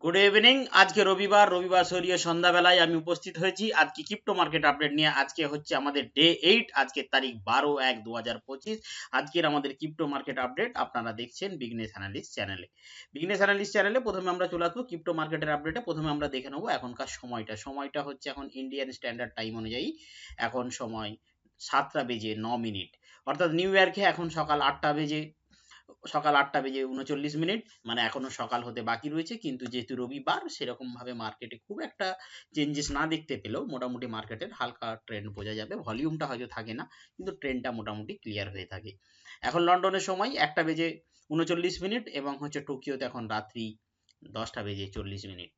Good evening. আজকে রবিবার সরিয়ে সন্ধ্যাবেলায় আমি উপস্থিত হয়েছি আজকে ক্রিপ্টো মার্কেট আপডেট নিয়ে। আজকে হচ্ছে আমাদের ডে 8, আজকের তারিখ 12/1/2025। আজকের আমাদের ক্রিপ্টো মার্কেট আপডেট আপনারা দেখছেন বিগনেস অ্যানালিস্ট চ্যানেলে। প্রথমে আমরা চলে আসবো ক্রিপ্টো মার্কেটের আপডেটে। প্রথমে আমরা দেখে নেবো এখনকার সময়টা হচ্ছে এখন ইন্ডিয়ান স্ট্যান্ডার্ড টাইম অনুযায়ী এখন সময় 7টা বেজে 9 মিনিট, অর্থাৎ নিউ ইয়র্কে এখন সকাল 8টা বেজে 39 মিনিট, মানে এখনো সকাল হতে বাকি রয়েছে। কিন্তু যেহেতু রবিবার সেরকম ভাবে মার্কেটে খুব একটা চেঞ্জেস না দেখতে পেলেও মোটামুটি মার্কেটের হালকা ট্রেন্ড বোঝা যাবে। ভলিউমটা হয়তো থাকে না, কিন্তু ট্রেন্ডটা মোটামুটি ক্লিয়ার হয়ে থাকে। এখন লন্ডনের সময় 1টা বেজে 39 মিনিট এবং হচ্ছে টোকিওতে এখন রাত্রি 10টা বেজে 40 মিনিট।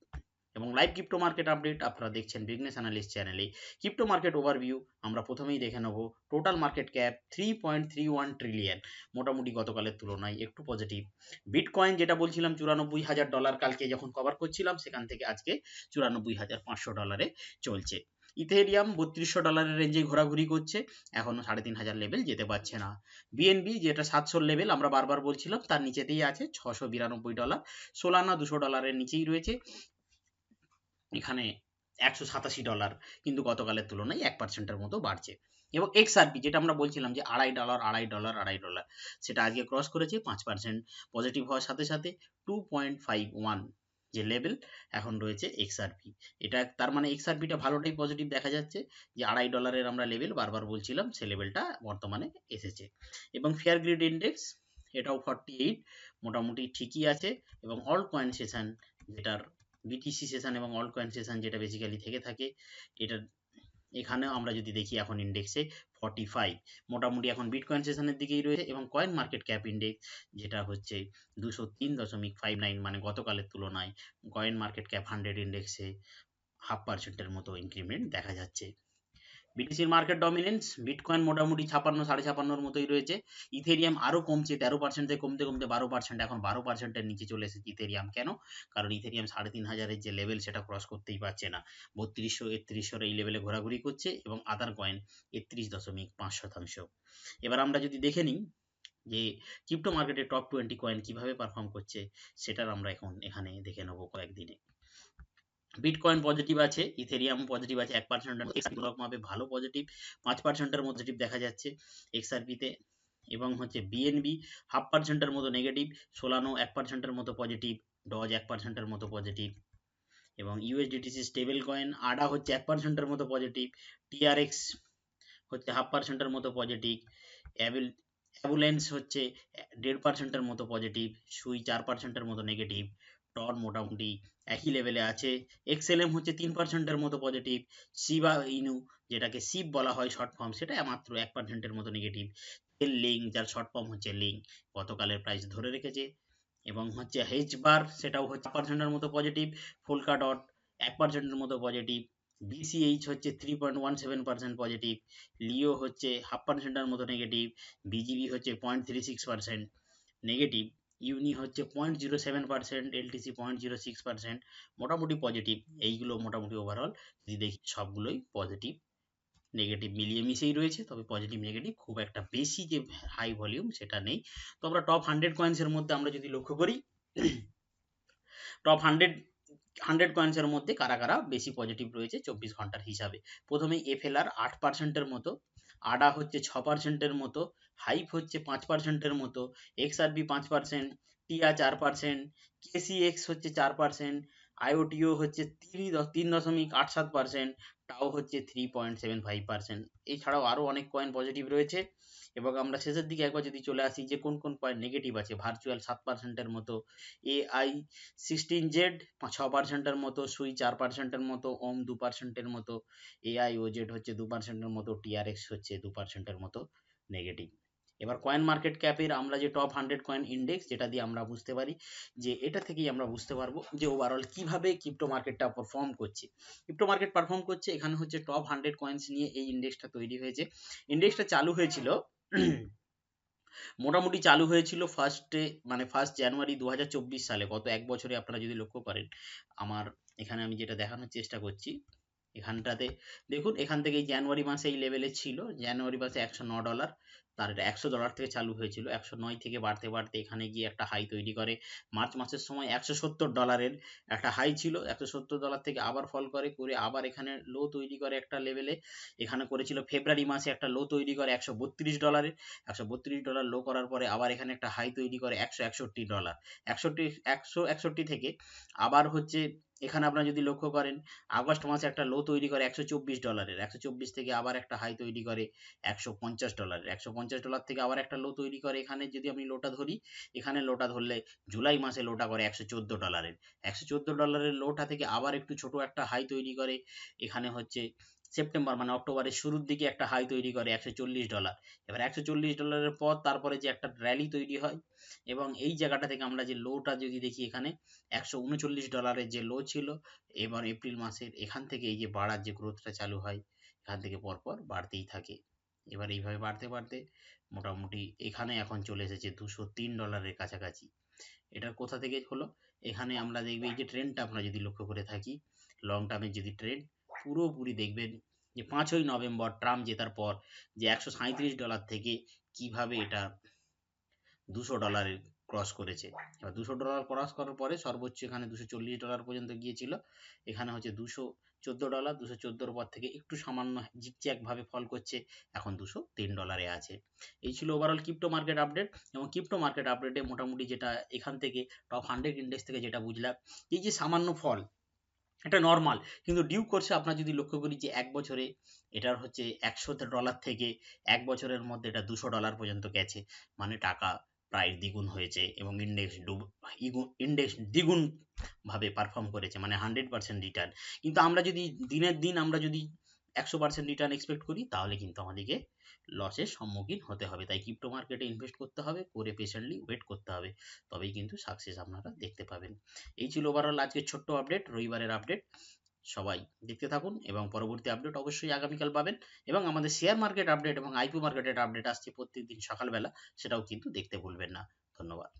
এবং লাইভ ক্রিপ্টো মার্কেট আপডেট আপনারা দেখছেন বিজনেস অ্যানালিস্ট চ্যানেলে। ক্রিপ্টো মার্কেট ওভারভিউ আমরা প্রথমেই দেখে নেব। টোটাল মার্কেট ক্যাপ 3.31 ট্রিলিয়ন, মোটামুটি গতকালের তুলনায় একটু পজিটিভ। বিটকয়েন যেটা বলছিলাম $94,000 কালকে যখন কভার করছিলাম, সেখান থেকে আজকে $94,500 চলছে। ইথেরিয়াম $3200 রেঞ্জে ঘোরাঘুরি করছে, এখনো 3,500 লেভেল যেতে পারছে না। বিএনবি যেটা 700 লেভেল আমরা বারবার বলছিলাম, তার নিচেতেই আছে $692। সোলানা $200 নিচেই রয়েছে, এখানে $187, কিন্তু গতকালের তুলনায় 1%-এর মতো বাড়ছে। এবং এক্সআরপি যেটা আমরা বলছিলাম যে $2.5, সেটা আজকে ক্রস করেছে 5% পজিটিভ হওয়ার সাথে সাথে 2.51 যে লেভেল এখন রয়েছে এক্সআরপি। এটা তার মানে এক্সআরপিটা ভালোটাই পজিটিভ দেখা যাচ্ছে, যে $2.5 আমরা লেভেল বারবার বলছিলাম, সে লেভেলটা বর্তমানে এসেছে। এবং ফেয়ার গ্রিড ইন্ডেক্স এটাও 48, মোটামুটি ঠিকই আছে। এবং অল কয়েন সেশন, যেটার বিটিসি সেশন এবং অল কয়েন সেশন যেটা বেসিক্যালি থেকে থাকে, এটা এখানেও আমরা যদি দেখি এখন ইন্ডেক্সে 45, মোটামুটি এখন বিটকয়েন সেশনের দিকেই রয়েছে। এবং কয়েন মার্কেট ক্যাপ ইন্ডেক্স যেটা হচ্ছে 203.59, মানে গতকালের তুলনায় কয়েন মার্কেট ক্যাপ 100 ইন্ডেক্সে 0.5%-এর মতো ইনক্রিমেন্ট দেখা যাচ্ছে। বিটিসির মার্কেট ডমিনেন্স, বিটকয়েন মোটামুটি 56-56.5-র মতোই রয়েছে। ইথেরিয়াম আরও কমছে, 13% থেকে কমতে কমতে 12%, এখন 12%-এর নিচে চলে এসেছে ইথেরিয়াম। কেন? কারণ ইথেরিয়াম 3,500-এর যে লেভেল সেটা ক্রস করতেই পারছে না, 3200-3300 এই লেভেলে ঘোরাঘুরি করছে। এবং আদার কয়েন 31.5%। এবার আমরা যদি দেখে নিই যে ক্রিপ্টো মার্কেটে টপ 20 কয়েন কিভাবে পারফর্ম করছে, সেটার আমরা এখন এখানে দেখে নেবো কয়েকদিনে। বিটকয়েন পজিটিভ আছে, ইথেরিয়াম পজিটিভ আছে 1%, এক্সআরপি ভালো পজিটিভ 5%-এর মতো পজিটিভ দেখা যাচ্ছে এক্সআরপিতে। এবং হচ্ছে বিএনবি 0.5%-এর মতো নেগেটিভ, সোলানো 1%-এর মতো পজিটিভ, ডজ 1%-এর মতো পজিটিভ। এবং ইউএসডিটিসি স্টেবল কয়েন আডা হচ্ছে 1%-এর মতো পজিটিভ, টিআরএক্স হচ্ছে 0.5%-এর মতো পজিটিভ, অ্যাবুলেন্স হচ্ছে 1.5%-এর মতো পজিটিভ, সুই 4%-এর মতো নেগেটিভ, টন মোটামুটি একই লেভেলে আছে। এক্সএলএম হচ্ছে 3%-এর মতো পজিটিভ, শিবা ইনু যেটাকে শিব বলা হয় শর্ট ফর্ম, সেটা মাত্র 1%-এর মতো নেগেটিভ। এল লিঙ্ক যার শর্ট ফর্ম হচ্ছে লিঙ্ক, গতকালের প্রাইস ধরে রেখেছে। এবং হচ্ছে হেজ বার সেটাও হচ্ছে 1%-এর মতো পজিটিভ, ফোলকা ডট 1%-এর মতো পজিটিভ, বিসিএইচ হচ্ছে 3.17% পজিটিভ, লিও হচ্ছে 0.5%-এর মতো নেগেটিভ, বিজিবি হচ্ছে 0.36% নেগেটিভ, ইউনি হচ্ছে 0.07%, এলটিসি 0.06%, মোটামুটি পজিটিভ। এইগুলো মোটামুটি ওভারঅল যদি দেখি সবগুলোই পজিটিভ নেগেটিভ মিলিয়ে মিশেই রয়েছে, তবে পজিটিভ নেগেটিভ খুব একটা বেশি যে হাই ভলিউম সেটা নেই। তো আমরা টপ 100 কয়েন্সের মধ্যে আমরা যদি লক্ষ্য করি, টপ 100 কয়েন্সের মধ্যে কারা কারা বেশি পজিটিভ রয়েছে 24 ঘন্টার হিসাবে। প্রথমেই এফএলআর 8%-এর মতো, আডা হচ্ছে 6%-এর মতো, হাইপ হচ্ছে 5%-এর মতো, এক্সআরবি 5%, টিয়া 4%, কেসিএক্স হচ্ছে 4%, আইওটিও হচ্ছে 3.87%, টাও হচ্ছে 3.75%। এছাড়াও আরও অনেক কয়েন পজিটিভ রয়েছে। এবং আমরা শেষের দিকে একবার যদি চলে আসি যে কোন কোন কয়েন নেগেটিভ আছে, ভার্চুয়াল 7%-এর মতো, এআই 16Z 6%-এর মতো, সুই 4%-এর মতো, ওম 2%-এর মতো, এআই ওজেড হচ্ছে 2%-এর মতো, টিআরএক্স হচ্ছে 2%-এর মতো নেগেটিভ। এবার কয়েন মার্কেট ক্যাপের আমরা যে টপ 100 কয়েন ইন্ডেক্স, যেটা দিয়ে আমরা বুঝতে পারি, যে এটা থেকেই আমরা বুঝতে পারবো যে ওভারঅল কিভাবে ক্রিপ্টো মার্কেটটা পারফর্ম করছে। ক্রিপ্টো মার্কেট পারফর্ম করছে, এখানে হচ্ছে টপ 100 কয়েন্স নিয়ে এই ইন্ডেক্সটা তৈরি হয়েছে। ইন্ডেক্সটা চালু হয়েছিল মোটামুটি চালু হয়েছিল মানে 1 জানুয়ারি 2024 সালে, গত এক বছরে আপনারা যদি লক্ষ্য করেন। আমার এখানে আমি যেটা দেখানোর চেষ্টা করছি, এখানটাতে দেখুন, এখান থেকে জানুয়ারি মাসে এই লেভেলে ছিল, জানুয়ারি মাসে $109, তার এটা $100 থেকে চালু হয়েছিল, 109 থেকে বাড়তে বাড়তে এখানে গিয়ে একটা হাই তৈরি করে। মার্চ মাসের সময় $170 একটা হাই ছিল, $170 থেকে আবার ফল করে আবার এখানে লো তৈরি করে একটা লেভেলে। এখানে করেছিল ফেব্রুয়ারি মাসে একটা লো তৈরি করে $132, $132 লো করার পরে আবার এখানে একটা হাই তৈরি করে $161, 161 থেকে আবার হচ্ছে এখানে আপনারা যদি লক্ষ্য করেন আগস্ট মাসে একটা লো তৈরি করে $124, 124 থেকে আবার একটা হাই তৈরি করে $150, $150 থেকে আবার একটা লো তৈরি করে। এখানে যদি আমি লোটা ধরি, এখানে লোটা ধরলে জুলাই মাসে লোটা করে $114, $114 লোটা থেকে আবার একটু ছোট একটা হাই তৈরি করে। এখানে হচ্ছে সেপ্টেম্বর মানে অক্টোবরের শুরুর দিকে একটা হাই তৈরি করে $140। এবার $140 পর তারপরে যে একটা র্যালি তৈরি হয় এবং এই জায়গাটা থেকে আমরা যে লোটা যদি দেখি এখানে $139 যে লো ছিল, এবার এপ্রিল মাসের এখান থেকে এই যে বাড়ার যে গ্রোথটা চালু হয়, এখান থেকে পরপর বাড়তেই থাকে। এবার এইভাবে বাড়তে বাড়তে মোটামুটি এখানে এখন চলে এসেছে $203 কাছাকাছি। এটা কোথা থেকে হলো? এখানে আমরা দেখব এই যে ট্রেন্ডটা আমরা যদি লক্ষ্য করে থাকি, লং টার্মের যদি ট্রেন্ড পুরোপুরি দেখবেন যে 5ই নভেম্বর ট্রাম্প জেতার পর যে $137 থেকে কিভাবে এটা $200 ক্রস করেছে। এবার $200 ক্রস করার পরে সর্বোচ্চ এখানে $240 পর্যন্ত গিয়েছিল। এখানে হচ্ছে $214, 214 পর থেকে একটু সামান্য জিগজ্যাগ ভাবে ফল করছে, এখন $203 আছে। এই ছিল ওভারঅল ক্রিপ্টো মার্কেট আপডেট। এবং ক্রিপ্টো মার্কেট আপডেটে মোটামুটি যেটা এখান থেকে টপ 100 ইন্ডেক্স থেকে যেটা বুঝলাম, এই যে সামান্য ফল এটা নর্মাল, কিন্তু ডিউ কোর্সে আপনার যদি লক্ষ্য করি যে এক বছরে এটার হচ্ছে $100 থেকে এক বছরের মধ্যে এটা $200 পর্যন্ত গেছে, মানে টাকা প্রায় দ্বিগুণ হয়েছে এবং ইন্ডেক্স দ্বিগুণ ভাবে পারফর্ম করেছে, মানে 100% রিটার্ন। কিন্তু আমরা যদি দিনের দিন আমরা যদি 100% রিটার্ন এক্সপেক্ট করি তাহলে কিন্তু আমাদেরকে লসের সম্মুখীন হতে হবে। তাই ক্রিপ্টো মার্কেটে ইনভেস্ট করতে হবে, করে পেশেন্টলি ওয়েট করতে হবে, তবেই কিন্তু সাকসেস আপনারা দেখতে পাবেন। এই ছিল ওভারঅল আজকের ছোট্ট আপডেট, রবিবারের আপডেট। সবাই দেখতে থাকুন এবং পরবর্তী আপডেট অবশ্যই আগামীকাল পাবেন। এবং আমাদের শেয়ার মার্কেট আপডেট এবং আইপিও মার্কেটের আপডেট আসছে প্রত্যেকদিন সকালবেলা, সেটাও কিন্তু দেখতে ভুলবেন না। ধন্যবাদ।